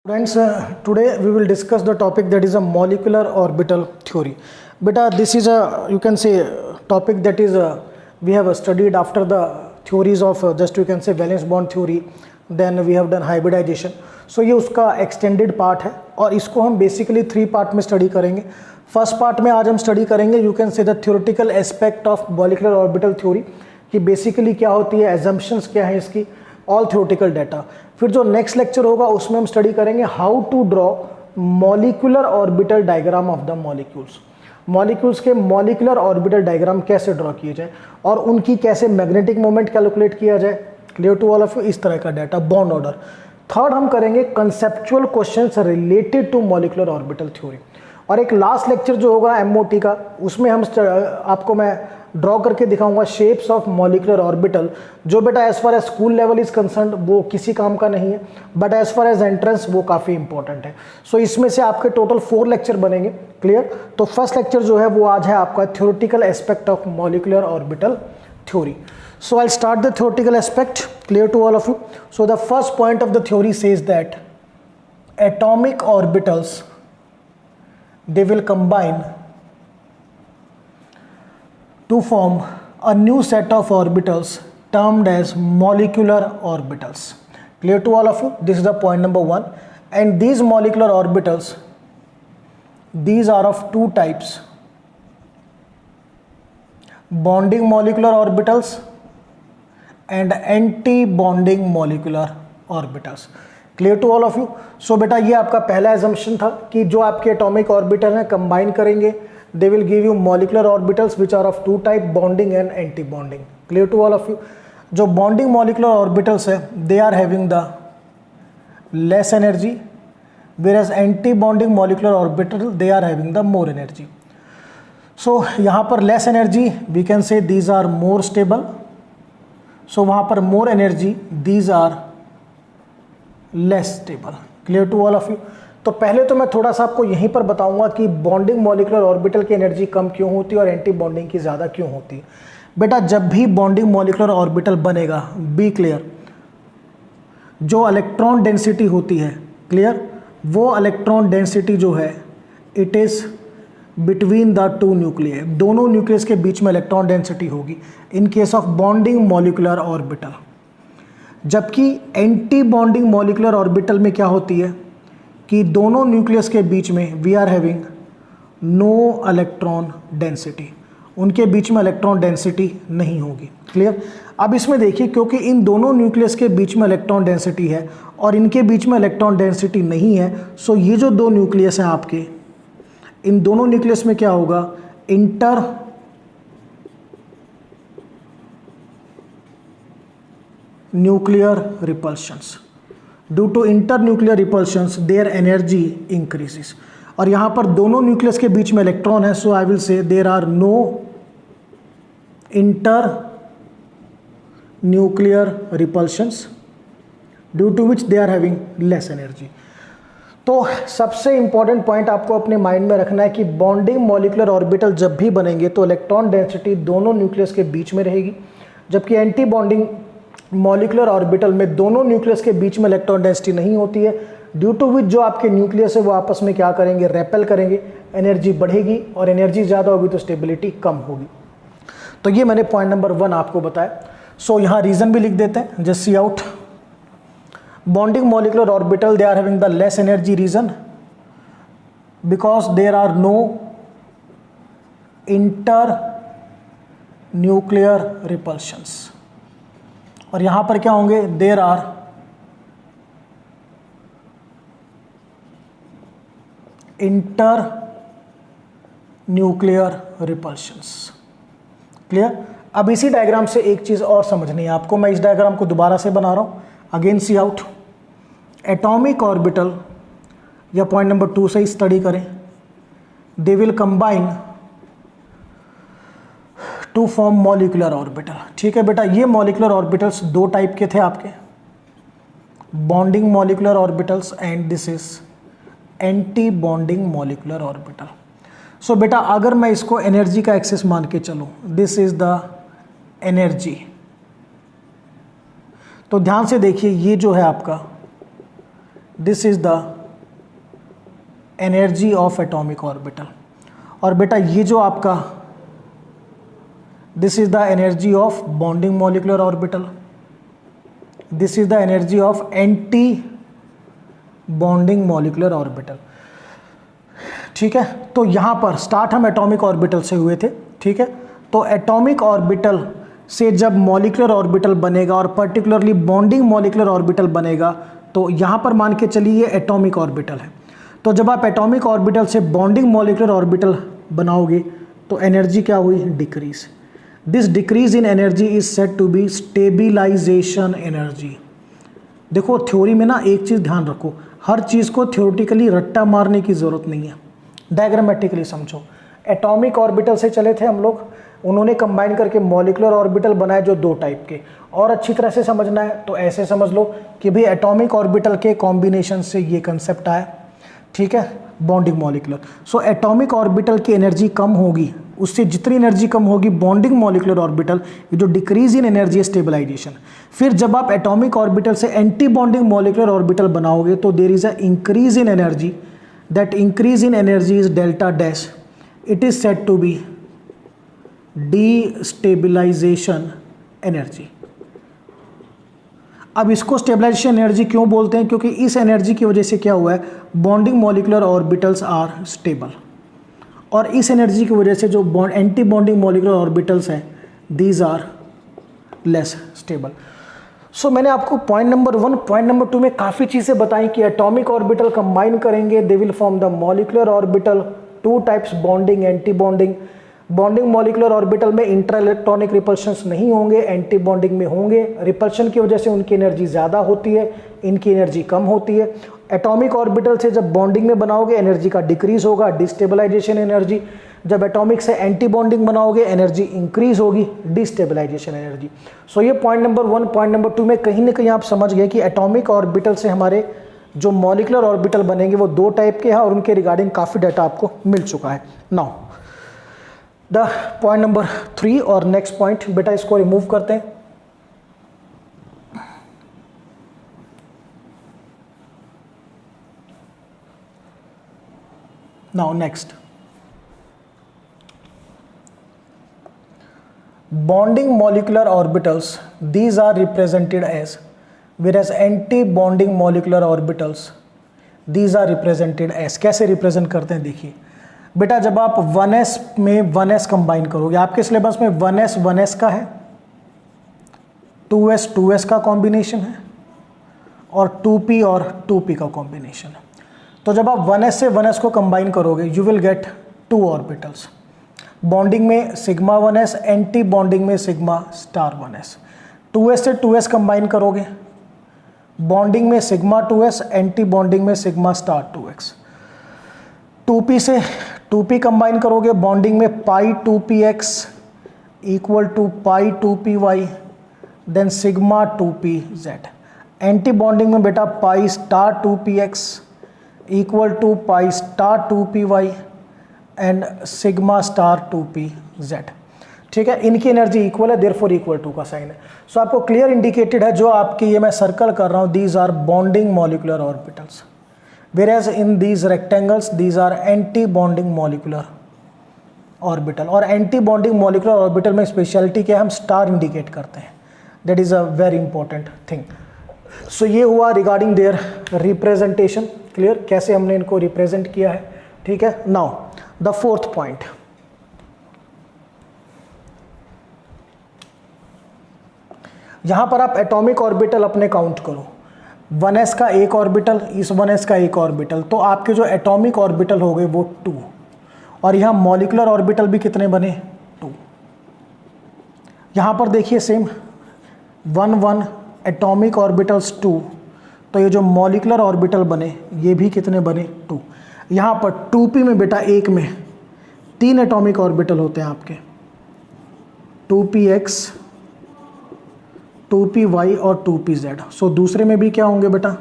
Friends, today we will discuss the topic that is a molecular orbital theory. Beta, this is a, you can say, topic that is we have studied after the theories of just you can say valence bond theory, then we have done hybridization. So ये उसका extended part है और इसको हम basically 3 part में study करेंगे. First part में आज हम स्टडी करेंगे यू कैन से the theoretical aspect of molecular orbital theory कि बेसिकली क्या होती है, एजम्पशंस क्या है इसकी, ऑल थ्योरेटिकल डाटा. फिर जो नेक्स्ट लेक्चर होगा उसमें हम स्टडी करेंगे how to draw molecular orbital diagram of the molecules. Molecules के मॉलिक्यूलर ऑर्बिटल डायग्राम कैसे ड्रॉ किए जाए और उनकी कैसे मैग्नेटिक मोमेंट कैलकुलेट किया जाए. Clear to all of you. इस तरह का डाटा, बॉन्ड ऑर्डर. थर्ड हम करेंगे conceptual questions related to molecular orbital theory. और एक लास्ट लेक्चर जो होगा एमओटी का, उसमें हम आपको मैं ड्रॉ करके दिखाऊंगा शेप्स ऑफ मॉलिक्यूलर ऑर्बिटल, जो बेटा as far as school level is concern वो किसी काम का नहीं है, but as far as entrance वो काफ़ी इंपॉर्टेंट है. सो इसमें से आपके टोटल 4 लेक्चर बनेंगे. क्लियर. तो फर्स्ट लेक्चर जो है वो आज है आपका theoretical aspect of molecular orbital theory. So I'll start the theoretical aspect. Clear to all of you. So the first point of the theory says that atomic orbitals, they will combine to form a new set of orbitals termed as molecular orbitals. Clear to all of you. This is the point number 1. And these molecular orbitals, these are of 2 types: bonding molecular orbitals and anti-bonding molecular orbitals. Clear to all of you. So बेटा ये आपका पहला assumption था कि जो आपके atomic orbital हैं combine करेंगे, they will give you molecular orbitals which are of 2 type, bonding and anti-bonding. Clear to all of you. जो bonding molecular orbitals है, they are having the less energy, whereas anti-bonding molecular orbital they are having the more energy. So यहाँ पर less energy, we can say these are more stable. So वहाँ पर more energy, these are less stable. Clear to all of you. तो पहले तो मैं थोड़ा सा आपको यहीं पर बताऊंगा कि बॉन्डिंग मॉलिक्यूलर ऑर्बिटल की एनर्जी कम क्यों होती है और एंटी बॉन्डिंग की ज़्यादा क्यों होती है. बेटा जब भी बॉन्डिंग मॉलिक्यूलर ऑर्बिटल बनेगा, बी क्लियर, जो इलेक्ट्रॉन डेंसिटी होती है, क्लियर, वो इलेक्ट्रॉन डेंसिटी जो है it is between the 2 nuclear. दोनों न्यूक्लियस के बीच में इलेक्ट्रॉन डेंसिटी होगी in case of bonding molecular orbital. जबकि एंटी बॉन्डिंग मॉलिक्यूलर ऑर्बिटल में क्या होती है कि दोनों न्यूक्लियस के बीच में we are having no electron density. उनके बीच में इलेक्ट्रॉन डेंसिटी नहीं होगी. क्लियर. अब इसमें देखिए, क्योंकि इन दोनों न्यूक्लियस के बीच में इलेक्ट्रॉन डेंसिटी है और इनके बीच में इलेक्ट्रॉन डेंसिटी नहीं है, सो ये जो 2 न्यूक्लियस हैं आपके, इन दोनों न्यूक्लियस में क्या होगा, inter nuclear repulsions. Due to inter nuclear repulsions their energy increases. और यहां पर दोनों न्यूक्लियस के बीच में इलेक्ट्रॉन है, so I will say there are no inter nuclear repulsions due to which they are having less energy. तो सबसे इंपॉर्टेंट पॉइंट आपको अपने माइंड में रखना है कि बॉन्डिंग मॉलिक्यूलर ऑर्बिटल जब भी बनेंगे तो इलेक्ट्रॉन डेंसिटी दोनों न्यूक्लियस के बीच में रहेगी, जबकि एंटी बॉन्डिंग मॉलिक्यूलर ऑर्बिटल में दोनों न्यूक्लियस के बीच में इलेक्ट्रॉन डेंसिटी नहीं होती है, ड्यू टू विच जो आपके न्यूक्लियस है वो आपस में क्या करेंगे, रेपेल करेंगे, एनर्जी बढ़ेगी और एनर्जी ज़्यादा होगी तो स्टेबिलिटी कम होगी. तो ये मैंने पॉइंट नंबर 1 आपको बताया. सो यहाँ रीज़न भी लिख देते हैं, just see out. Bonding molecular orbital, they are having the less energy. reason because there are no internuclear repulsions. और यहां पर क्या होंगे, there are internuclear repulsions. Clear. अब इसी डायग्राम से एक चीज और समझनी है आपको. मैं इस डायग्राम को दोबारा से बना रहा हूं. Again see out. Atomic orbital या पॉइंट नंबर 2 से ही स्टडी करें, they will combine to form molecular orbital. ठीक है बेटा. ये मॉलिक्यूलर ऑर्बिटल्स 2 टाइप के थे आपके, bonding molecular orbitals and this is anti bonding molecular orbital. So बेटा अगर मैं इसको एनर्जी का एक्सेस मान के चलूं, दिस इज द एनर्जी, तो ध्यान से देखिए ये जो है आपका, this is the energy of atomic orbital. और बेटा ये जो आपका this is the energy of bonding molecular orbital, this is the energy of anti bonding molecular orbital. ठीक है, तो यहां पर स्टार्ट हम एटॉमिक ऑर्बिटल से हुए थे। ठीक है, तो एटॉमिक ऑर्बिटल से जब मॉलिक्यूलर ऑर्बिटल बनेगा और पर्टिकुलरली बॉन्डिंग मॉलिक्यूलर ऑर्बिटल बनेगा, तो यहां पर मान के चलिए ये एटॉमिक ऑर्बिटल है। तो जब आप एटॉमिक ऑर्बिटल से बॉन्डिंग मॉलिक्यूलर ऑर्बिटल बनाओगे तो एनर्जी क्या हुई? Decrease. This decrease in energy is said to be stabilisation energy. देखो थ्योरी में ना एक चीज़ ध्यान रखो, हर चीज़ को थ्योरेटिकली रट्टा मारने की ज़रूरत नहीं है, डायग्रामेटिकली समझो। एटॉमिक ऑर्बिटल से चले थे हम लोग, उन्होंने कंबाइन करके मॉलिक्यूलर ऑर्बिटल बनाए जो दो टाइप के। और अच्छी तरह से समझना है तो ऐसे समझ लो कि भाई एटॉमिक ऑर्बिटल के कॉम्बिनेशन से ये कंसेप्ट आया। ठीक है, bonding molecular. So atomic orbital की एनर्जी कम होगी, उससे जितनी एनर्जी कम होगी बॉन्डिंग मॉलिक्यूलर ऑर्बिटल, ये जो डिक्रीज इन एनर्जी स्टेबलाइजेशन। फिर जब आप एटॉमिक ऑर्बिटल से एंटी बॉन्डिंग मॉलिक्यूलर ऑर्बिटल बनाओगे तो there is a increase in energy, that increase in energy is delta dash, it is said to be destabilization energy. अब इसको स्टेबलाइजेशन एनर्जी क्यों बोलते हैं? क्योंकि इस एनर्जी की वजह से क्या हुआ है, bonding molecular orbitals are stable, और इस एनर्जी की वजह से जो एंटी बॉन्डिंग मॉलिक्यूलर ऑर्बिटल्स हैं these are less stable. So मैंने आपको पॉइंट नंबर 1 पॉइंट नंबर 2 में काफ़ी चीज़ें बताई कि एटॉमिक ऑर्बिटल कंबाइन करेंगे they will form the molecular orbital, two types bonding anti bonding. Bonding molecular orbital में इंट्रा इलेक्ट्रॉनिक रिपल्शंस नहीं होंगे, एंटी बॉन्डिंग में होंगे। रिपल्शन की वजह से उनकी एनर्जी ज़्यादा होती है, इनकी एनर्जी कम होती है। एटॉमिक ऑर्बिटल से जब बॉन्डिंग में बनाओगे एनर्जी का डिक्रीज होगा, डिस्टेबलाइजेशन एनर्जी। जब एटॉमिक से एंटी बॉन्डिंग बनाओगे एनर्जी इंक्रीज होगी, डिस्टेबलाइजेशन एनर्जी। सो ये पॉइंट नंबर 1 पॉइंट नंबर 2 में कहीं ना कहीं आप समझ गए कि एटॉमिक ऑर्बिटल से हमारे जो मॉलिक्यूलर ऑर्बिटल बनेंगे वो दो टाइप के हैं और उनके रिगार्डिंग काफ़ी डाटा आपको मिल चुका है। नाउ द पॉइंट नंबर 3 और नेक्स्ट पॉइंट, बेटा इसको रिमूव करते हैं। Now next, bonding molecular orbitals, these are represented as, whereas anti-bonding molecular orbitals these are represented as। कैसे रिप्रेजेंट करते हैं देखिए बेटा, जब आप 1s में 1s कंबाइन करोगे, आपके सिलेबस में 1s 1s का है, 2s 2s का कॉम्बिनेशन है और 2p और 2p का कॉम्बिनेशन है। तो जब आप 1s से 1s को कंबाइन करोगे you will get 2 orbitals. Bonding में सिग्मा 1s, एंटी बॉन्डिंग में सिग्मा स्टार 1s। 2s से 2s कंबाइन करोगे, बॉन्डिंग में सिग्मा 2s, एंटी बॉन्डिंग में सिग्मा स्टार 2x। 2p से 2p कंबाइन करोगे, बॉन्डिंग में pi 2px equal to pi 2py, then sigma 2pz। Anti bonding में बेटा pi star 2px equal to pi star 2py and sigma star 2pz। ठीक है, इनकी energy equal है, therefore equal to का sign है। सो आपको क्लियर इंडिकेटेड है, जो आपके ये मैं सर्कल कर रहा हूँ these are bonding molecular orbitals, whereas in these rectangles these are anti bonding molecular orbital। और एंटी बॉन्डिंग मॉलिक्यूलर ऑर्बिटल में स्पेशलिटी क्या है, हम स्टार इंडिकेट करते हैं, that is a very important thing. So ये हुआ रिगार्डिंग देयर रिप्रेजेंटेशन, क्लियर कैसे हमने इनको रिप्रेजेंट किया है। ठीक है, नाउ द फोर्थ पॉइंट, यहां पर आप एटॉमिक ऑर्बिटल अपने काउंट करो, 1s का एक ऑर्बिटल, इस 1s का एक ऑर्बिटल, तो आपके जो एटॉमिक ऑर्बिटल हो गए वो 2, और यहाँ मॉलिक्यूलर ऑर्बिटल भी कितने बने 2। यहाँ पर देखिए सेम 1 1 एटॉमिक ऑर्बिटल्स 2, तो ये जो मॉलिक्यूलर ऑर्बिटल बने ये भी कितने बने 2। यहाँ पर 2p में बेटा एक में 3 एटॉमिक ऑर्बिटल होते हैं आपके, 2px 2py और 2pz। सो दूसरे में भी क्या होंगे बेटा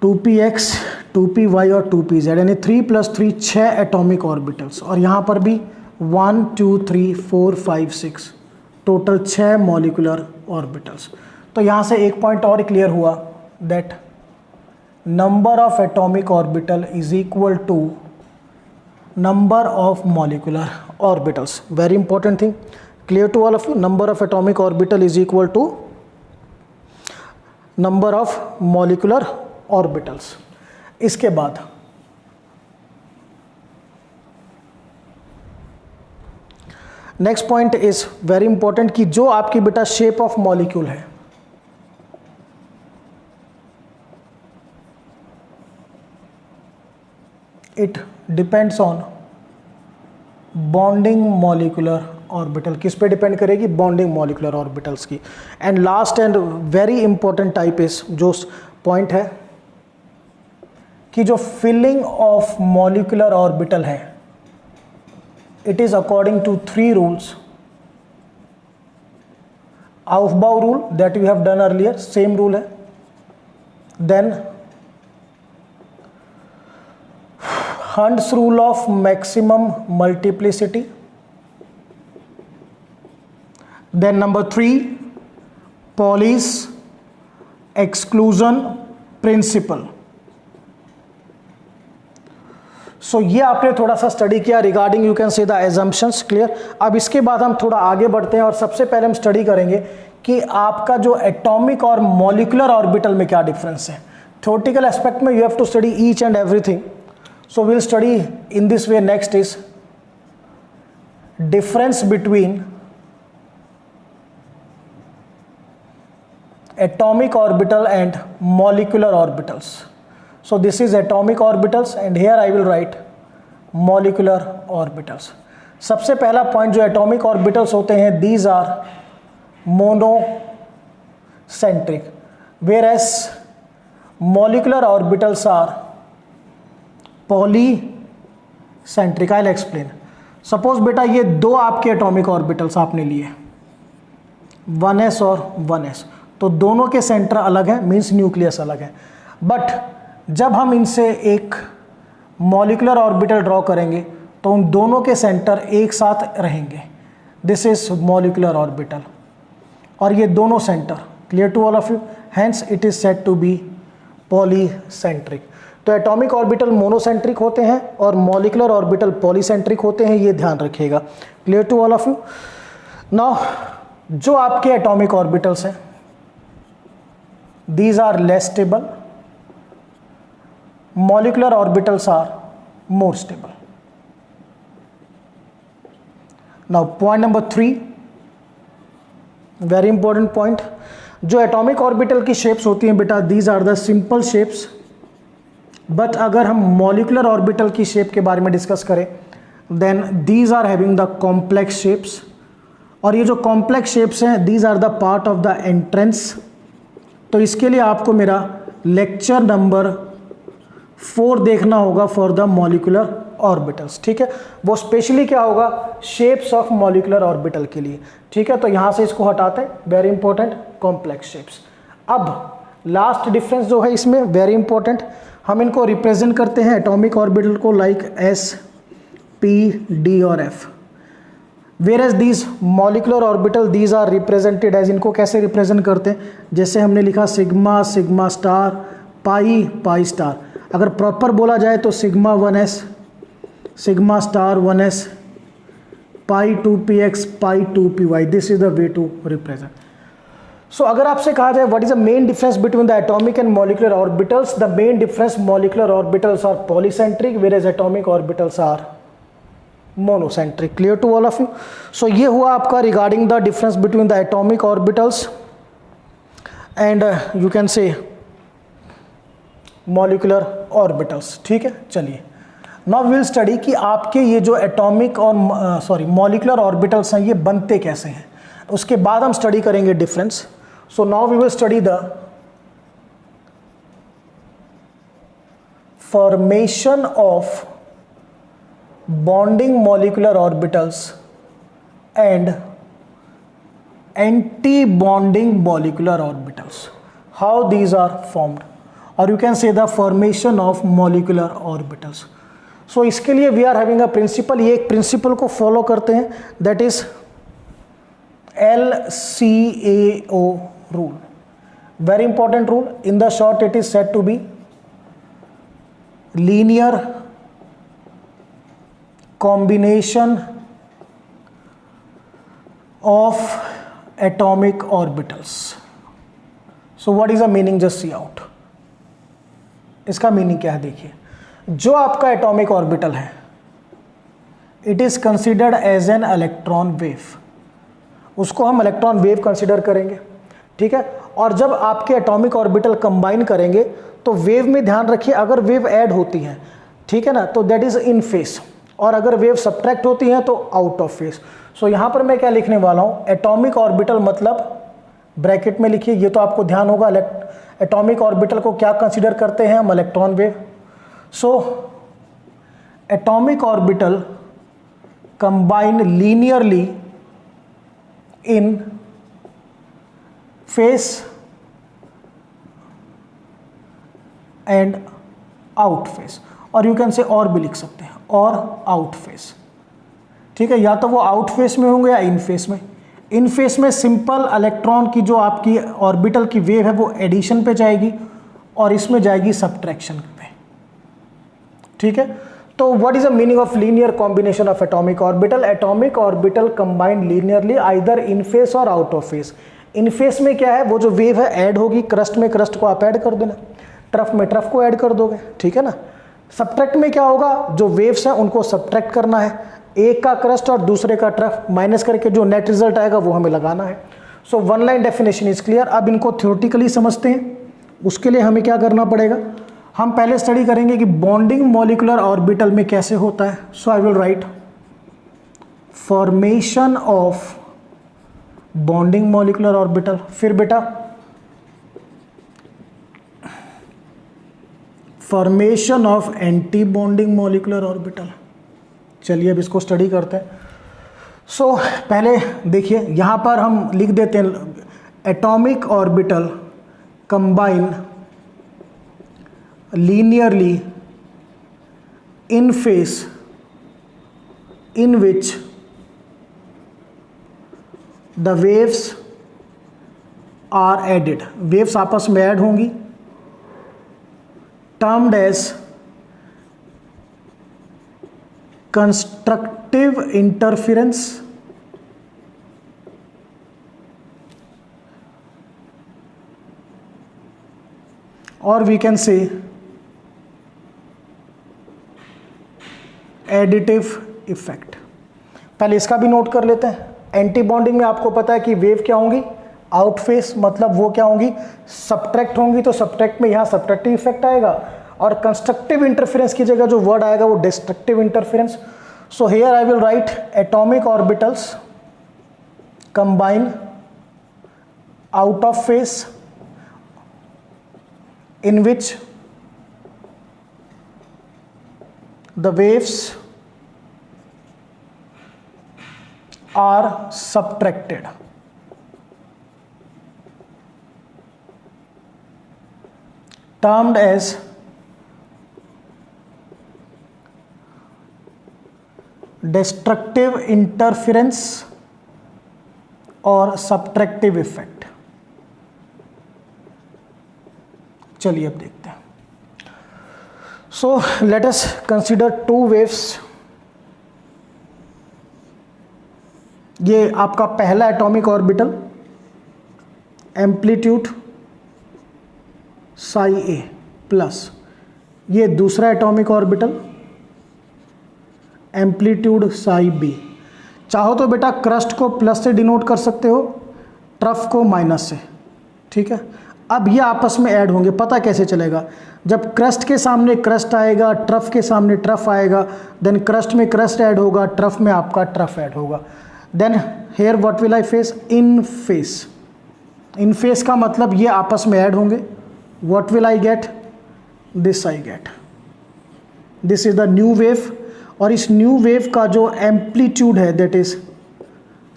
2px 2py और 2pz, यानी 3 + 3 6 एटॉमिक ऑर्बिटल्स, और यहाँ पर भी 1 2 3 4 5 6 टोटल 6 मॉलिक्यूलर ऑर्बिटल्स। तो यहाँ से एक पॉइंट और क्लियर हुआ that number of atomic orbital is equal to number of molecular orbitals. Very important thing, clear to all of you? Number of atomic orbital is equal to number of molecular orbitals. इसके बाद next point is very important कि जो आपकी बेटा shape of molecule है, it depends on bonding molecular orbital. किस पे depend करेगी? बॉन्डिंग मॉलिक्यूलर ऑर्बिटल्स की. And last and very important type is, जो पॉइंट है कि जो फिलिंग ऑफ मॉलिक्यूलर ऑर्बिटल है, it is according to 3 rules. Aufbau rule that we have done earlier, same rule है. Then Hund's rule of maximum multiplicity. Then number 3, Pauli's exclusion principle. सो ये आपने थोड़ा सा स्टडी किया रिगार्डिंग यू कैन से the assumptions. Clear? अब इसके बाद हम थोड़ा आगे बढ़ते हैं और सबसे पहले हम स्टडी करेंगे कि आपका जो एटॉमिक और मॉलिक्यूलर ऑर्बिटल में क्या डिफरेंस है. थ्योरेटिकल एस्पेक्ट में you have to study each and everything. So will study in this way. Next is difference between atomic orbital and molecular orbitals. So this is atomic orbitals and here I will write molecular orbitals. सबसे पहला point जो atomic orbitals होते हैं, these are monocentric, whereas molecular orbitals are polycentric. I'll explain. Suppose बेटा ये दो आपके atomic orbitals आपने लिए 1s और 1s, तो दोनों के सेंटर अलग है, मीन्स न्यूक्लियस अलग है. बट जब हम इनसे एक मॉलिक्यूलर ऑर्बिटल ड्रॉ करेंगे तो उन दोनों के सेंटर एक साथ रहेंगे. दिस इज मॉलिक्यूलर ऑर्बिटल और ये दोनों centre. Clear to all of you? Hence it is said to be polycentric. तो एटॉमिक ऑर्बिटल मोनोसेंट्रिक होते हैं और मॉलिक्यूलर ऑर्बिटल पॉलीसेंट्रिक होते हैं, ये ध्यान रखिएगा. Clear to all of you? Now जो आपके एटॉमिक ऑर्बिटल्स हैं, these are less stable, molecular orbitals are more stable. Now point number 3, very important point. जो एटॉमिक ऑर्बिटल की शेप्स होती हैं बेटा, these are the simple shapes. But अगर हम मॉलिक्यूलर ऑर्बिटल की शेप के बारे में डिस्कस करें, then these are having the complex shapes. और ये जो कॉम्प्लेक्स शेप्स हैं, these are the part of the entrance. तो इसके लिए आपको मेरा लेक्चर नंबर 4 देखना होगा फॉर द मॉलिक्यूलर ऑर्बिटल्स. ठीक है? वो स्पेशली क्या होगा? शेप्स ऑफ मॉलिक्यूलर ऑर्बिटल के लिए. ठीक है? तो यहां से इसको हटाते हैं. Very important, complex shapes. अब लास्ट डिफरेंस जो है इसमें, वेरी इंपॉर्टेंट, हम इनको रिप्रेजेंट करते हैं एटॉमिक ऑर्बिटल को लाइक S, P, D और F. Whereas these molecular orbital, these are represented as, इनको कैसे रिप्रेजेंट करते हैं? जैसे हमने लिखा sigma, sigma star, pi, pi star. अगर प्रॉपर बोला जाए तो sigma 1s, sigma star 1s, pi 2px, pi 2py. This is the way to represent. So अगर आपसे कहा जाए what is the main difference between the atomic and molecular orbitals, the main difference, molecular orbitals are polycentric where as atomic orbitals are monocentric. Clear to all of you? So ये हुआ आपका regarding the difference between the atomic orbitals and you can से molecular orbitals. ठीक है? चलिए now we will study कि आपके ये जो एटॉमिक और मॉलिक्यूलर ऑर्बिटल्स हैं, ये बनते कैसे हैं. उसके बाद हम स्टडी करेंगे difference. So now we will study the formation of bonding molecular orbitals and anti-bonding molecular orbitals, how these are formed, or you can say the formation of molecular orbitals. So इसके लिए we are having a principle. ये एक principal को follow करते हैं, that is LCAO rule. Very important rule. In the short it is said to be linear combination of atomic orbitals. So what is the meaning, just see out. इसका meaning क्या है, देखिए, जो आपका atomic orbital है it is considered as an electron wave, उसको हम electron wave consider करेंगे, ठीक है। और जब आपके एटॉमिक ऑर्बिटल कंबाइन करेंगे तो वेव में ध्यान रखिए, अगर वेव ऐड होती है, ठीक है ना, तो दैट इज इन फेस, और अगर वेव सब्ट्रैक्ट होती है तो आउट ऑफ फेस। सो यहां पर मैं क्या लिखने वाला हूं, एटॉमिक ऑर्बिटल मतलब ब्रैकेट में लिखिए, ये तो आपको ध्यान होगा, एटॉमिक ऑर्बिटल को क्या कंसीडर करते हैं हम, electron wave. So atomic orbital combine linearly in face and out face, और यू कैन से और भी लिख सकते हैं, और आउट फेस, ठीक है। या तो वो आउट फेस में होंगे या इन फेस में। इन फेस में सिंपल इलेक्ट्रॉन की जो आपकी ऑर्बिटल की वेव है वो एडिशन पे जाएगी, और इसमें जाएगी सब्ट्रैक्शन पे, ठीक है। तो what is the meaning of linear combination of atomic orbital, atomic orbital combine linearly either in phase or out of phase. In phase में क्या है, वो जो वेव है ऐड होगी, क्रस्ट में क्रस्ट को आप ऐड कर देना, ट्रफ में ट्रफ को ऐड कर दोगे, ठीक है ना। सब्ट्रैक्ट में क्या होगा, जो वेव्स हैं उनको सब्ट्रैक्ट करना है, एक का क्रस्ट और दूसरे का ट्रफ माइनस करके जो नेट रिजल्ट आएगा वो हमें लगाना है। So one line definition is clear. अब इनको थ्योरेटिकली समझते हैं, उसके लिए हमें क्या करना पड़ेगा, हम पहले स्टडी करेंगे कि बॉन्डिंग मॉलिक्यूलर ऑर्बिटल में कैसे होता है। So I will write formation of bonding molecular orbital, फिर बेटा formation of anti bonding molecular orbital. चलिए अब इसको स्टडी करते हैं। सो पहले देखिए, यहां पर हम लिख देते हैं atomic orbital combine linearly in phase in which the waves are added, waves आपस में ऐड होंगी, termed as constructive interference or we can say additive effect. पहले इसका भी नोट कर लेते हैं। एंटी बॉन्डिंग में आपको पता है कि वेव क्या होंगी, आउट फेस, मतलब वो क्या होंगी, सब्ट्रैक्ट होंगी, तो सब्ट्रैक्ट में यहाँ सब्ट्रैक्टिव इफेक्ट आएगा, और कंस्ट्रक्टिव इंटरफेरेंस की जगह जो वर्ड आएगा वो destructive interference. So here I will right atomic orbitals combine out of face in which the waves are subtracted, termed as destructive interference or subtractive effect। चलिए अब देखते हैं। So let us consider two waves. ये आपका पहला atomic orbital amplitude psi A plus, ये दूसरा atomic orbital amplitude psi B. चाहो तो बेटा क्रस्ट को प्लस से डिनोट कर सकते हो, ट्रफ को माइनस से, ठीक है। अब ये आपस में ऐड होंगे, पता कैसे चलेगा, जब क्रस्ट के सामने क्रस्ट आएगा, ट्रफ के सामने ट्रफ आएगा, देन क्रस्ट में क्रस्ट ऐड होगा, ट्रफ में आपका ट्रफ ऐड होगा। Then here what will I phase, in phase. In phase का मतलब ये आपस में ऐड होंगे, what will I get, this I get, this is the new wave. और इस न्यू वेव का जो एम्पलीट्यूड है दैट इज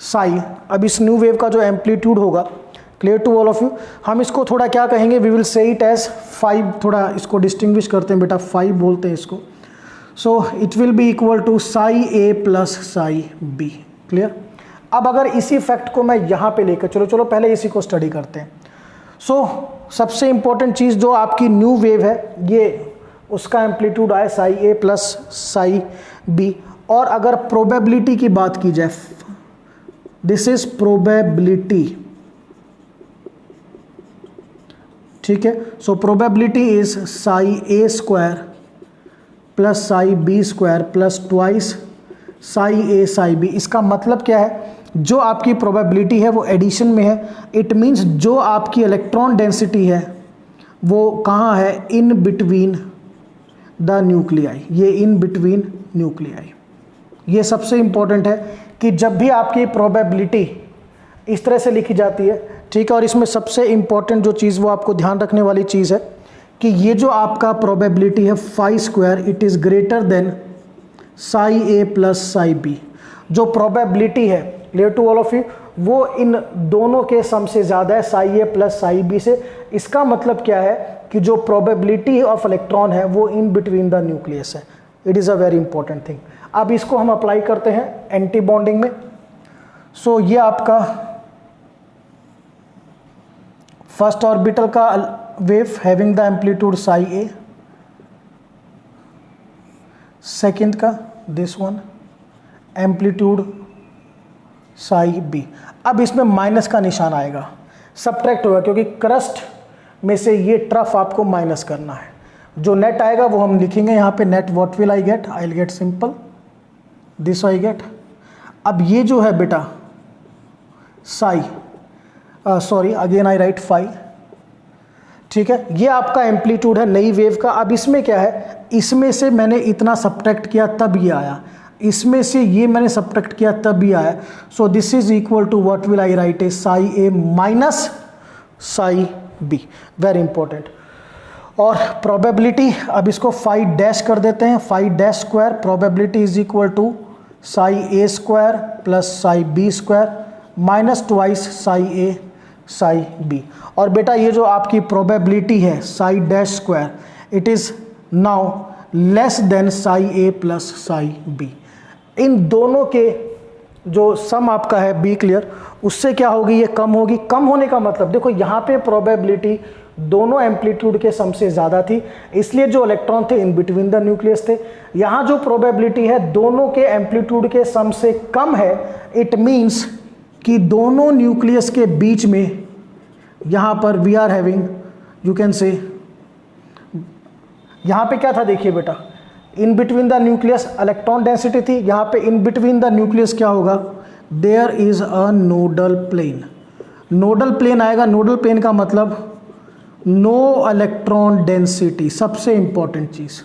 साई। अब इस न्यू वेव का जो एम्पलीट्यूड होगा, clear to all of you, हम इसको थोड़ा क्या कहेंगे, we will say it as 5, थोड़ा इसको डिस्टिंग्विश करते हैं बेटा, 5 बोलते हैं इसको। So it will be equal to psi A plus psi B, clear. अब अगर इसी फैक्ट को मैं यहाँ पे लेकर चलो पहले इसी को स्टडी करते हैं। सो सबसे इंपॉर्टेंट चीज़ जो आपकी न्यू वेव है, ये उसका एम्पलीट्यूड आए Sai A plus psi B. और अगर प्रोबेबिलिटी की बात की जाए, दिस इज प्रोबेबिलिटी, ठीक है। So probability is psi A square plus psi B square plus twice psi A psi B. इसका मतलब क्या है, जो आपकी प्रोबेबिलिटी है वो एडिशन में है। इट मीन्स जो आपकी इलेक्ट्रॉन डेंसिटी है वो कहाँ है, इन बिटवीन द न्यूक्लियाई, ये इन बिटवीन न्यूक्लियाई। ये सबसे इंपॉर्टेंट है कि जब भी आपकी प्रोबेबिलिटी इस तरह से लिखी जाती है, ठीक है। और इसमें सबसे इंपॉर्टेंट जो चीज़ वो आपको ध्यान रखने वाली चीज़ है कि ये जो आपका प्रोबेबिलिटी है phi square, it is greater than psi A plus psi B. जो प्रोबेबिलिटी है, clear to all of you, वो इन दोनों के सम से ज़्यादा है, psi A plus psi B से। इसका मतलब क्या है कि जो प्रोबेबिलिटी ऑफ इलेक्ट्रॉन है वो इन बिटवीन द न्यूक्लियस है। It is a very important thing. अब इसको हम अप्लाई करते हैं एंटी बॉन्डिंग में। सो ये आपका फर्स्ट ऑर्बिटल का wave having the amplitude psi a, second का this one amplitude psi b. अब इसमें माइनस का निशान आएगा, सबट्रैक्ट होगा, क्योंकि क्रस्ट में से ये ट्रफ आपको माइनस करना है। जो नेट आएगा वो हम लिखेंगे यहाँ पे, net what will I get, I will get simple this I get. अब ये जो है बेटा psi, sorry again I write phi, ठीक है। ये आपका एम्पलीट्यूड है नई वेव का। अब इसमें क्या है, इसमें से मैंने इतना सबट्रैक्ट किया तब ये आया, इसमें से ये मैंने सबट्रैक्ट किया तब ये आया। So this is equal to what will I write, A psi A minus psi B, very important. और प्रोबेबिलिटी, अब इसको फाई डैश कर देते हैं, phi dash square, probability is equal to psi A square plus psi B square minus twice psi A psi B. और बेटा ये जो आपकी प्रोबेबिलिटी है psi dash square, it is now less than psi A plus psi B. इन दोनों के जो सम आपका है बी क्लियर, उससे क्या होगी, ये कम होगी। कम होने का मतलब देखो यहाँ पे प्रोबेबिलिटी दोनों एम्पलीट्यूड के सम से ज़्यादा थी, इसलिए जो इलेक्ट्रॉन थे इन बिटवीन द न्यूक्लियस थे। यहाँ जो प्रोबेबिलिटी है दोनों के एम्पलीट्यूड के सम से कम है, इट मीन्स कि दोनों न्यूक्लियस के बीच में यहाँ पर we are having, you can say, यहाँ पे क्या था देखिए बेटा, in between the nucleus electron density थी, यहाँ पे इन बिटवीन द न्यूक्लियस क्या होगा, there is a nodal plane. Nodal plane आएगा, नोडल प्लेन का मतलब नो इलेक्ट्रॉन डेंसिटी, सबसे इंपॉर्टेंट चीज़।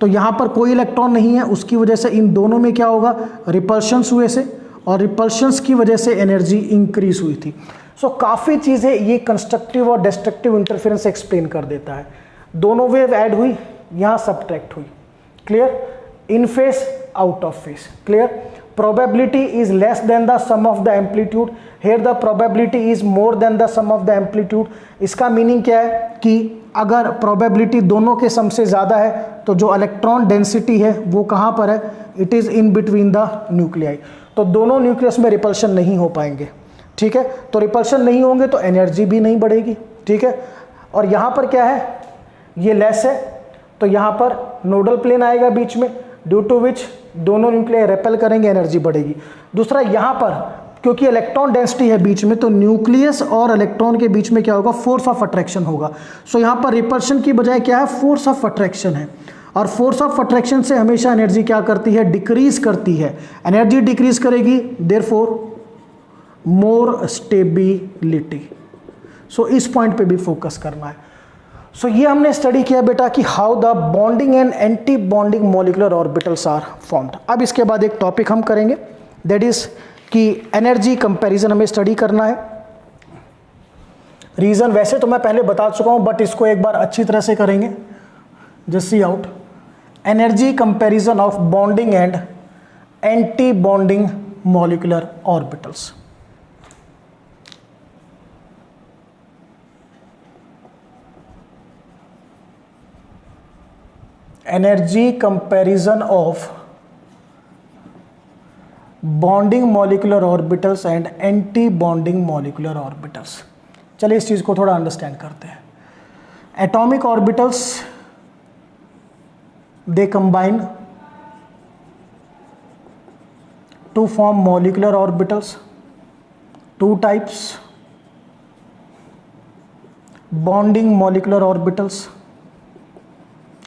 तो यहाँ पर कोई इलेक्ट्रॉन नहीं है, उसकी वजह से इन दोनों में क्या होगा, रिपल्शंस हुए से, और रिपल्शंस की वजह से एनर्जी इंक्रीज हुई थी। सो काफ़ी चीज़ें ये कंस्ट्रक्टिव और डिस्ट्रक्टिव इंटरफेरेंस एक्सप्लेन कर देता है। दोनों वेव ऐड हुई, यहाँ सबट्रैक्ट हुई, clear, in face out of face, clear. probability is less than the sum of the amplitude, here the probability is more than the sum of the amplitude। इसका meaning क्या है कि अगर probability दोनों के सम से ज़्यादा है तो जो इलेक्ट्रॉन डेंसिटी है वो कहाँ पर है, it is in between the nuclei. तो दोनों न्यूक्लियस में रिपल्शन नहीं हो पाएंगे, ठीक है। तो रिपल्शन नहीं होंगे तो एनर्जी भी नहीं बढ़ेगी, ठीक है। और यहाँ पर क्या है, ये लेस है, तो यहाँ पर नोडल प्लेन आएगा बीच में, ड्यू टू विच दोनों न्यूक्लियाई रेपेल करेंगे, एनर्जी बढ़ेगी। दूसरा यहाँ पर क्योंकि इलेक्ट्रॉन डेंसिटी है बीच में, तो न्यूक्लियस और इलेक्ट्रॉन के बीच में क्या होगा, फोर्स ऑफ अट्रैक्शन होगा। सो यहाँ पर रिपल्शन की बजाय क्या है, फोर्स ऑफ अट्रैक्शन है। और फोर्स ऑफ अट्रैक्शन से हमेशा एनर्जी क्या करती है, डिक्रीज करती है। एनर्जी डिक्रीज करेगी, देयरफॉर मोर स्टेबिलिटी। सो इस पॉइंट पे भी फोकस करना है। सो ये हमने स्टडी किया बेटा कि how the bonding and anti bonding molecular orbitals are formed. अब इसके बाद एक टॉपिक हम करेंगे, दैट इज कि एनर्जी कंपैरिजन हमें स्टडी करना है। रीज़न वैसे तो मैं पहले बता चुका हूँ, बट इसको एक बार अच्छी तरह से करेंगे। Just see out, energy comparison of bonding and anti bonding molecular orbitals. Energy comparison of bonding molecular orbitals and anti bonding molecular orbitals. चलिए इस चीज़ को थोड़ा अंडरस्टैंड करते हैं। Atomic orbitals they combine to form molecular orbitals. Two types: bonding molecular orbitals,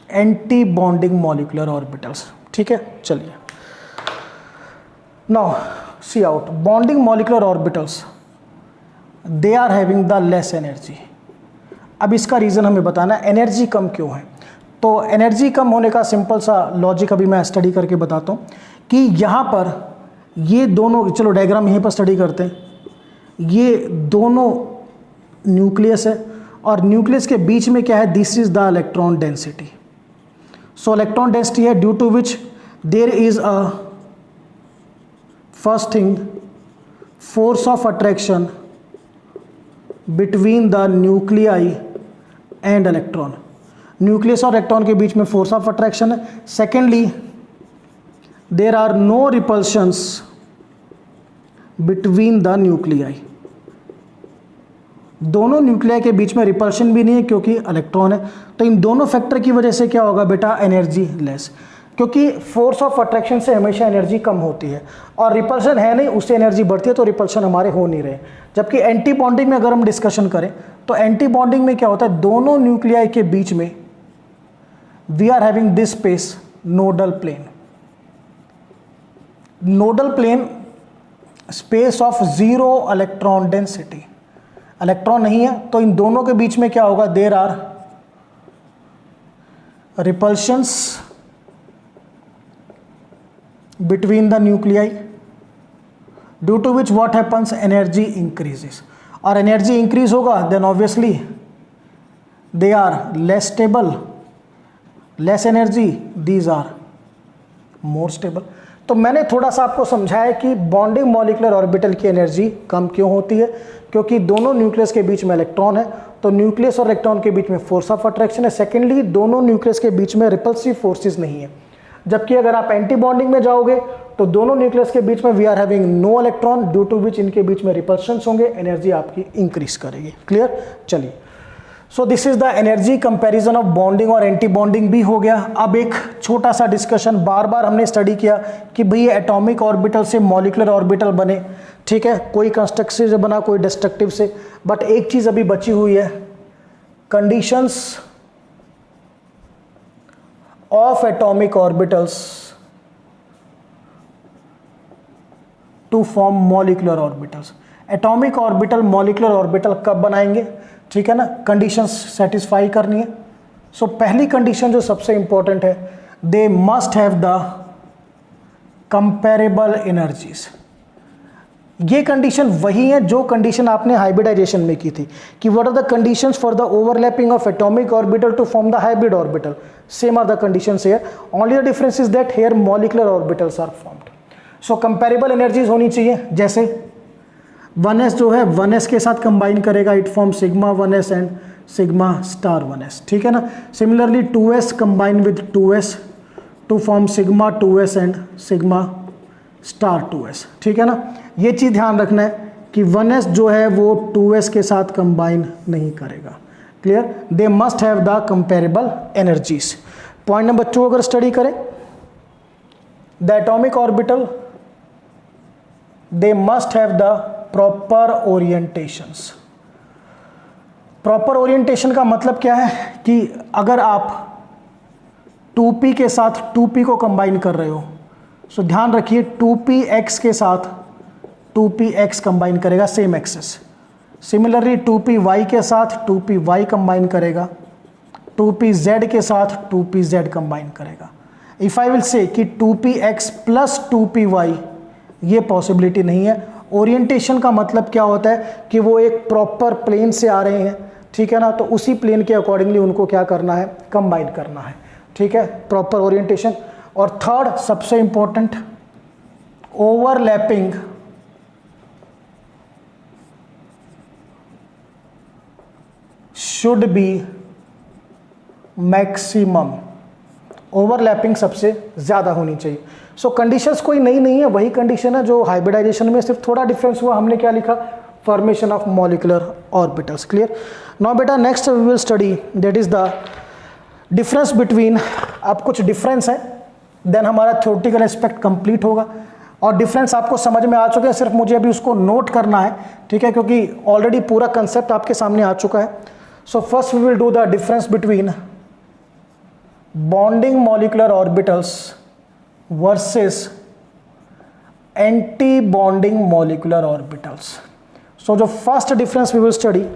anti bonding molecular orbitals. ठीक है, चलिए now see out bonding molecular orbitals, they are having the less energy. अब इसका रीज़न हमें बताना है, एनर्जी कम क्यों है। तो एनर्जी कम होने का सिंपल सा लॉजिक अभी मैं स्टडी करके बताता हूँ कि यहाँ पर ये दोनों, चलो डायग्राम यहीं पर स्टडी करते हैं। ये दोनों न्यूक्लियस है और न्यूक्लियस के बीच में क्या है, this is the electron density. So electron density है due to which there is a first thing force of attraction between the nuclei and electron. Nucleus और इलेक्ट्रॉन के बीच में फोर्स ऑफ अट्रैक्शन है। Secondly there are no repulsions between the nuclei. दोनों nuclei के बीच में रिपल्शन भी नहीं है क्योंकि इलेक्ट्रॉन है। तो इन दोनों फैक्टर की वजह से क्या होगा बेटा, एनर्जी लेस, क्योंकि फोर्स ऑफ अट्रैक्शन से हमेशा एनर्जी कम होती है और रिपल्शन है नहीं, उससे एनर्जी बढ़ती है, तो रिपल्शन हमारे हो नहीं रहे। जबकि एंटी बॉन्डिंग में अगर हम डिस्कशन करें तो एंटी बॉन्डिंग में क्या होता है, दोनों न्यूक्लियाई के बीच में we are having this space nodal plane. Nodal plane space of zero electron density, electron नहीं है, तो इन दोनों के बीच में क्या होगा, there are repulsions between the nuclei due to which what happens, energy increases. और एनर्जी इंक्रीज होगा then obviously they are less stable, less energy, these are more stable. तो मैंने थोड़ा सा आपको समझाया कि बॉन्डिंग मॉलिकुलर ऑर्बिटल की एनर्जी कम क्यों होती है, क्योंकि दोनों न्यूक्लियस के बीच में इलेक्ट्रॉन है, तो न्यूक्लियस और इलेक्ट्रॉन के बीच में फोर्स ऑफ अट्रैक्शन है। सेकेंडली दोनों न्यूक्लियस के बीच में रिपल्सिव फोर्सेस नहीं है। जबकि अगर आप एंटी बॉन्डिंग में जाओगे तो दोनों न्यूक्लियस के बीच में we are having no electron due to which इनके बीच में रिपल्शंस होंगे, एनर्जी आपकी इंक्रीज करेगी। क्लियर, चलिए। सो this is the energy comparison of bonding और एंटी बॉन्डिंग भी हो गया। अब एक छोटा सा डिस्कशन, बार बार हमने स्टडी किया कि भाई एटॉमिक ऑर्बिटल से मॉलिकुलर ऑर्बिटल बने, ठीक है, कोई कंस्ट्रक्टिव से बना, कोई डिस्ट्रक्टिव से, बट एक चीज अभी बची हुई है, conditions of atomic orbitals to form molecular orbitals. Atomic orbital molecular orbital कब बनाएंगे, ठीक है ना, कंडीशंस सेटिस्फाई करनी है। सो पहली कंडीशन जो सबसे इंपॉर्टेंट है, they must have the comparable energies. ये कंडीशन वही है जो कंडीशन आपने हाइब्रिडाइजेशन में की थी कि what are the conditions for the overlapping of atomic orbital to form the hybrid orbital. Same are the conditions here, only the difference is that here molecular orbitals are formed. So comparable energies होनी चाहिए, जैसे 1s जो है 1s के साथ combine करेगा, it form sigma 1s and sigma star 1s, ठीक है ना। Similarly 2s combine with 2s to form sigma 2s and sigma star 2s, ठीक है ना। ये चीज़ ध्यान रखना है कि 1s जो है वो 2s के साथ कंबाइन नहीं करेगा। Clear, they must have the comparable energies. Point number 2 अगर स्टडी करें, the atomic orbital they must have the proper orientations. Proper orientation का मतलब क्या है कि अगर आप 2p के साथ 2p को कंबाइन कर रहे हो, सो ध्यान रखिए 2px के साथ 2px कंबाइन करेगा, सेम एक्सेस। सिमिलरली 2py के साथ 2py कंबाइन करेगा, 2pz के साथ 2pz कंबाइन करेगा। इफ आई विल से कि 2px प्लस 2py, ये पॉसिबिलिटी नहीं है। ओरिएंटेशन का मतलब क्या होता है कि वो एक प्रॉपर प्लेन से आ रहे हैं, ठीक है ना, तो उसी प्लेन के अकॉर्डिंगली उनको क्या करना है, कंबाइन करना है, ठीक है, प्रॉपर ओरिएंटेशन। और थर्ड सबसे important, overlapping should be maximum. Overlapping सबसे ज़्यादा होनी चाहिए। सो कंडीशंस कोई नई नहीं है, वही कंडीशन है जो हाइब्रिडाइजेशन में, सिर्फ थोड़ा डिफरेंस हुआ। हमने क्या लिखा, formation of molecular orbitals. Clear. Now बेटा next we will study that is the difference between अब कुछ डिफरेंस है, देन हमारा थ्योरेटिकल एस्पेक्ट कंप्लीट होगा। और डिफरेंस आपको समझ में आ चुके हैं, सिर्फ मुझे अभी उसको नोट करना है, ठीक है, क्योंकि ऑलरेडी पूरा कंसेप्ट आपके सामने आ चुका है। So first we will do the difference between bonding molecular orbitals versus anti bonding molecular orbitals. So जो first difference we will study,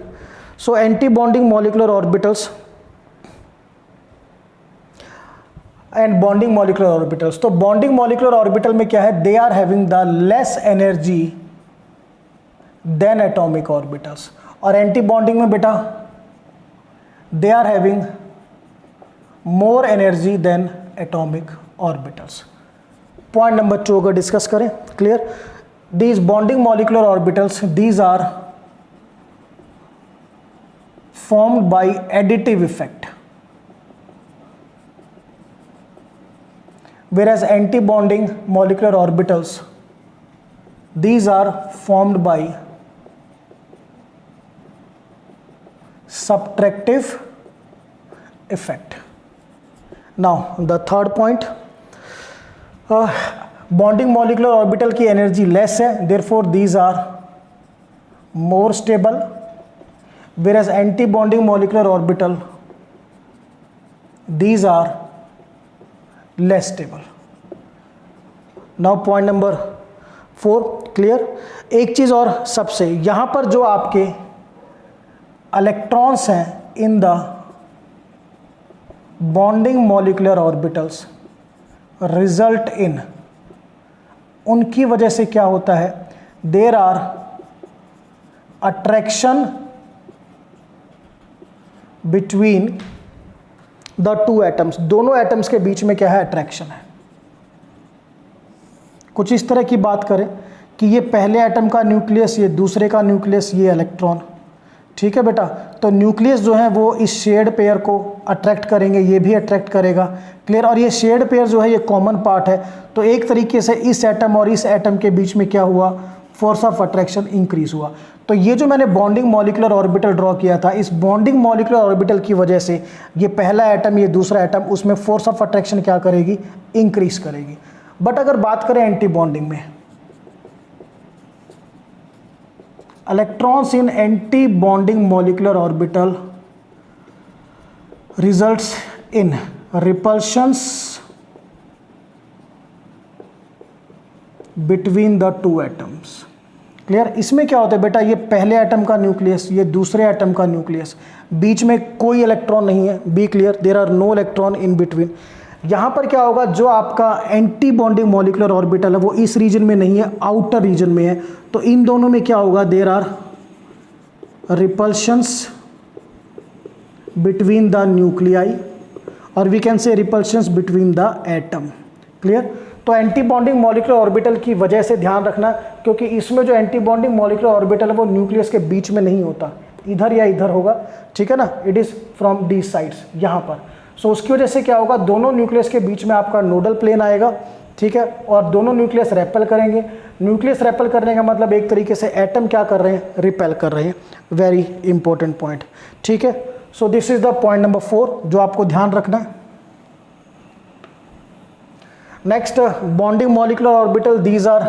so anti bonding molecular orbitals and bonding molecular orbitals. तो bonding molecular orbital में क्या है, they are having the less energy than atomic orbitals. और anti bonding में बेटा they are having more energy than atomic orbitals. Point number 2 अगर discuss करें, clear, these bonding molecular orbitals these are formed by additive effect, whereas anti-bonding molecular orbitals these are formed by subtractive effect. Now the third point, bonding molecular orbital की energy less है, therefore these are more stable, whereas anti-bonding molecular orbital these are less stable. Now point number 4, clear. एक चीज और सबसे, यहां पर जो आपके इलेक्ट्रॉन्स हैं in the bonding molecular orbitals result in, उनकी वजह से क्या होता है, there are attraction between the two atoms, दोनों एटम्स के बीच में क्या है, अट्रैक्शन है। कुछ इस तरह की बात करें कि ये पहले एटम का न्यूक्लियस, ये दूसरे का न्यूक्लियस, ये इलेक्ट्रॉन, ठीक है बेटा। तो न्यूक्लियस जो है वो इस शेयर्ड पेयर को अट्रैक्ट करेंगे, ये भी अट्रैक्ट करेगा, क्लियर। और ये शेयर्ड पेयर जो है ये कॉमन पार्ट है, तो एक तरीके से इस एटम और इस एटम के बीच में क्या हुआ, फोर्स ऑफ अट्रैक्शन इंक्रीज हुआ। तो ये जो मैंने बॉन्डिंग मॉलिक्यूलर ऑर्बिटल ड्रॉ किया था, इस बॉन्डिंग मॉलिक्यूलर ऑर्बिटल की वजह से ये पहला एटम, ये दूसरा एटम, उसमें फोर्स ऑफ अट्रैक्शन क्या करेगी, इंक्रीज करेगी। बट अगर बात करें एंटी बॉन्डिंग में, electrons in anti bonding molecular orbital results in repulsions between the two atoms, clear. इसमें क्या होता है बेटा, ये पहले एटम का न्यूक्लियस, ये दूसरे एटम का न्यूक्लियस, बीच में कोई इलेक्ट्रॉन नहीं है, be clear, there are no electron in between. यहाँ पर क्या होगा, जो आपका एंटी बॉन्डिंग मॉलिक्यूलर ऑर्बिटल है वो इस रीजन में नहीं है, आउटर रीजन में है। तो इन दोनों में क्या होगा, there are repulsions between the nuclei, और we can say repulsions between the atom, clear. तो एंटी बॉन्डिंग मॉलिक्यूलर ऑर्बिटल की वजह से ध्यान रखना, क्योंकि इसमें जो एंटी बॉन्डिंग मॉलिक्यूलर ऑर्बिटल है वो न्यूक्लियस के बीच में नहीं होता, इधर या इधर होगा, ठीक है ना, it is from the sides यहाँ पर। सो उसकी वजह से क्या होगा, दोनों न्यूक्लियस के बीच में आपका नोडल प्लेन आएगा, ठीक है, और दोनों न्यूक्लियस रेपेल करेंगे। न्यूक्लियस रेपेल करने का मतलब एक तरीके से एटम क्या कर रहे हैं, रिपेल कर रहे हैं। वेरी इंपॉर्टेंट पॉइंट, ठीक है। So this is the point number 4 जो आपको ध्यान रखना है। Next, bonding molecular orbital these are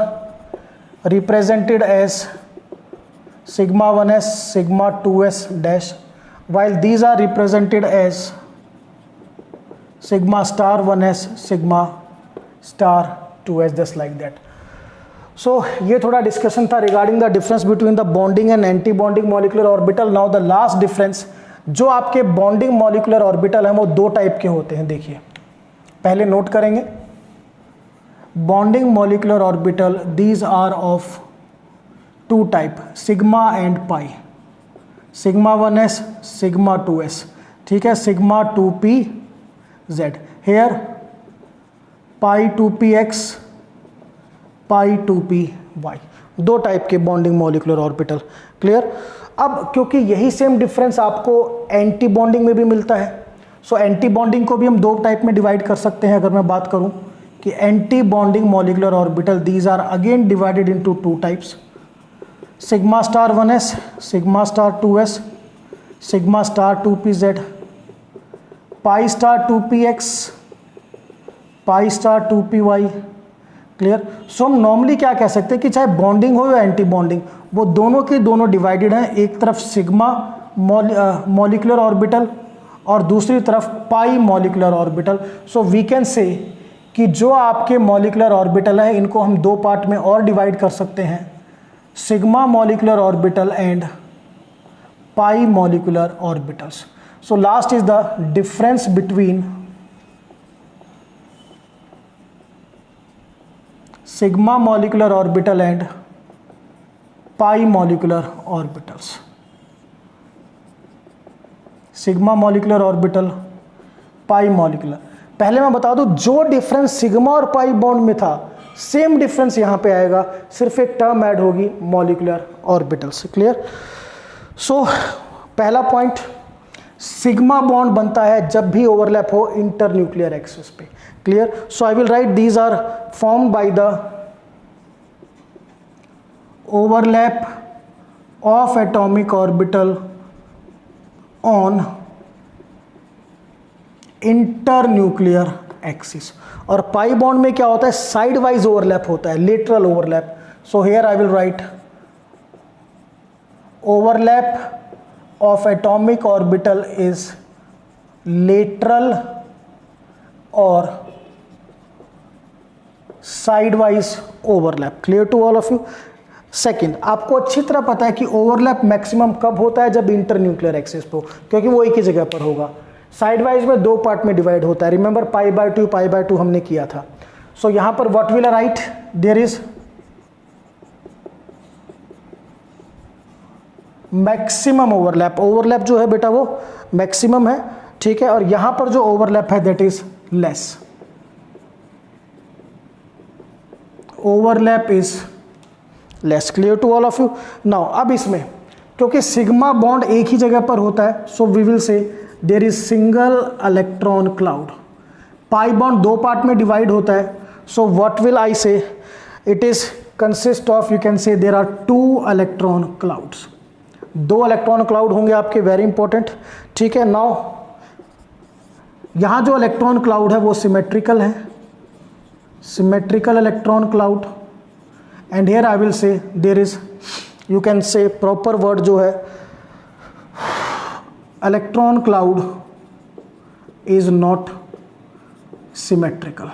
represented as sigma 1s, sigma 2s dash, while these are represented as sigma star 1s, sigma star 2s, just like that. So ये थोड़ा discussion था regarding the difference between the bonding and anti bonding molecular orbital. Now the last difference, जो आपके bonding molecular orbital हैं वो 2 type के होते हैं। देखिए, पहले नोट करेंगे, bonding molecular orbital these are of 2 type, sigma and pi, sigma 1s, sigma 2s, ठीक है, sigma 2pz, here pi 2px, pi 2py, 2 type के बॉन्डिंग मॉलिक्यूलर ऑर्बिटल, क्लियर। अब क्योंकि यही सेम डिफरेंस आपको एंटी बॉन्डिंग में भी मिलता है, सो एंटी बॉन्डिंग को भी हम 2 टाइप में डिवाइड कर सकते हैं। अगर मैं बात करूं कि anti bonding molecular orbital these are again divided into 2 types, sigma star 1s, sigma star 2s, sigma star 2pz, pi star 2px, pi star 2py। Clear. So हम नॉर्मली क्या कह सकते हैं कि चाहे बॉन्डिंग हो या एंटी बॉन्डिंग, वो दोनों के दोनों डिवाइडेड हैं, एक तरफ सिग्मा मॉलिक्यूलर ऑर्बिटल और दूसरी तरफ pi molecular orbital. So we can say कि जो आपके मॉलिक्यूलर ऑर्बिटल है इनको हम दो पार्ट में और डिवाइड कर सकते हैं, sigma molecular orbital and pi molecular orbitals. So last is the difference between sigma molecular orbital and pi molecular orbitals। Sigma molecular orbital, pi molecular. पहले मैं बता दूं, जो डिफरेंस सिग्मा और पाई बॉन्ड में था सेम डिफरेंस यहां पे आएगा, सिर्फ एक टर्म ऐड होगी मॉलिक्यूलर ऑर्बिटल्स। क्लियर। सो पहला पॉइंट, सिग्मा बॉन्ड बनता है जब भी ओवरलैप हो इंटरन्यूक्लियर एक्सिस पे। Clear? So I will write these are formed by the overlap of atomic orbital on internuclear axis। और पाई बॉन्ड में क्या होता है, साइड वाइज ओवरलैप होता है, lateral overlap. So here I will write overlap of atomic orbital is lateral or side wise overlap. Clear to all of you. Second, आपको अच्छी तरह पता है कि ओवरलैप मैक्सिमम कब होता है, जब इंटरन्यूक्लियर एक्सिस पे हो, क्योंकि वो एक ही जगह पर होगा। साइड वाइज में दो पार्ट में डिवाइड होता है, रिमेंबर पाई/2 हमने किया था। सो यहां पर what will I write, there is maximum overlap. Overlap जो है बेटा वो मैक्सिमम है, ठीक है, और यहां पर जो ओवरलैप है that is less. Overlap is less. Clear to all of you. Now अब इसमें क्योंकि सिग्मा बॉन्ड एक ही जगह पर होता है, so we will say there is single electron cloud. Pi bond दो पार्ट में डिवाइड होता है, so what will I say, it is consist of, you can say there are 2 electron clouds. 2 electron cloud होंगे आपके, very important. ठीक है। Now यहां जो इलेक्ट्रॉन क्लाउड है वो सिमेट्रिकल है, symmetrical electron cloud, and here I will say there is, you can say proper word जो है, electron cloud is not symmetrical।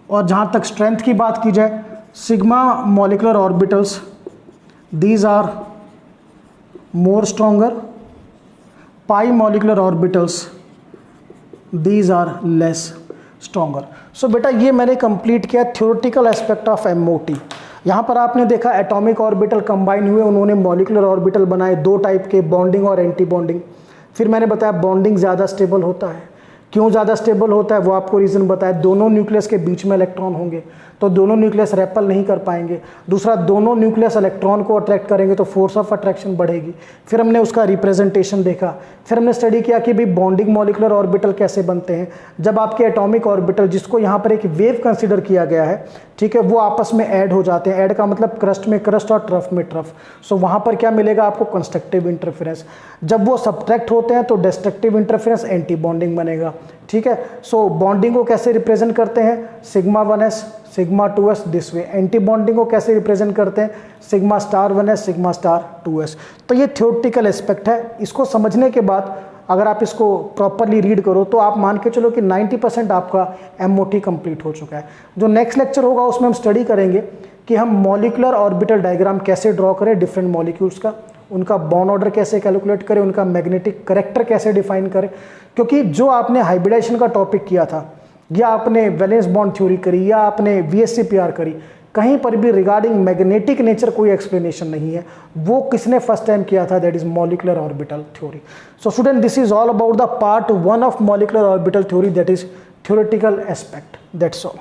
और जहाँ तक स्ट्रेंथ की बात की जाए, sigma molecular orbitals these are more stronger, pi molecular orbitals these are less stronger। सो बेटा ये मैंने कंप्लीट किया थ्योरेटिकल एस्पेक्ट ऑफ एमओटी। यहाँ पर आपने देखा एटॉमिक ऑर्बिटल कंबाइन हुए, उन्होंने मॉलिक्यूलर ऑर्बिटल बनाए दो टाइप के, बॉन्डिंग और एंटी बॉन्डिंग। फिर मैंने बताया बॉन्डिंग ज़्यादा स्टेबल होता है। क्यों ज़्यादा स्टेबल होता है वो आपको रीज़न बताया, दोनों न्यूक्लियस के बीच में इलेक्ट्रॉन होंगे तो दोनों न्यूक्लियस रेपल नहीं कर पाएंगे। दूसरा, दोनों न्यूक्लियस इलेक्ट्रॉन को अट्रैक्ट करेंगे तो फोर्स ऑफ अट्रैक्शन बढ़ेगी। फिर हमने उसका रिप्रेजेंटेशन देखा। फिर हमने स्टडी किया कि भाई बॉन्डिंग मॉलिक्यूलर ऑर्बिटल कैसे बनते हैं, जब आपके एटॉमिक ऑर्बिटल, जिसको यहाँ पर एक वेव कंसिडर किया गया है, ठीक है, वो आपस में ऐड हो जाते हैं। ऐड का मतलब क्रस्ट में क्रस्ट और ट्रफ में ट्रफ। सो वहाँ पर क्या मिलेगा आपको, कंस्ट्रक्टिव इंटरफेरेंस। जब वो सब्ट्रैक्ट होते हैं तो डिस्ट्रक्टिव इंटरफेरेंस, एंटी बॉन्डिंग बनेगा। ठीक है। सो बॉन्डिंग को कैसे रिप्रेजेंट करते हैं, sigma 1s sigma 2s this way. Anti bonding को कैसे रिप्रेजेंट करते हैं, sigma star 1s sigma star 2s। तो ये थ्योरेटिकल एस्पेक्ट है। इसको समझने के बाद अगर आप इसको प्रॉपरली रीड करो तो आप मान के चलो कि 90% आपका एमओटी कंप्लीट हो चुका है। जो नेक्स्ट लेक्चर होगा उसमें हम स्टडी करेंगे कि हम मॉलिक्यूलर ऑर्बिटल डायग्राम कैसे ड्रॉ करें डिफरेंट मॉलिक्यूल्स का, उनका बॉन्ड ऑर्डर कैसे कैलकुलेट करें, उनका मैग्नेटिक करेक्टर कैसे डिफाइन करें। क्योंकि जो आपने हाइब्रिडाइजेशन का टॉपिक किया था, या आपने वैलेंस बॉन्ड थ्योरी करी, या आपने VSCPR करी, कहीं पर भी रिगार्डिंग मैग्नेटिक नेचर कोई एक्सप्लेनेशन नहीं है। वो किसने फर्स्ट टाइम किया था, that is molecular orbital theory. So student, this is all about the part 1 of molecular orbital theory, that is theoretical aspect. That's all.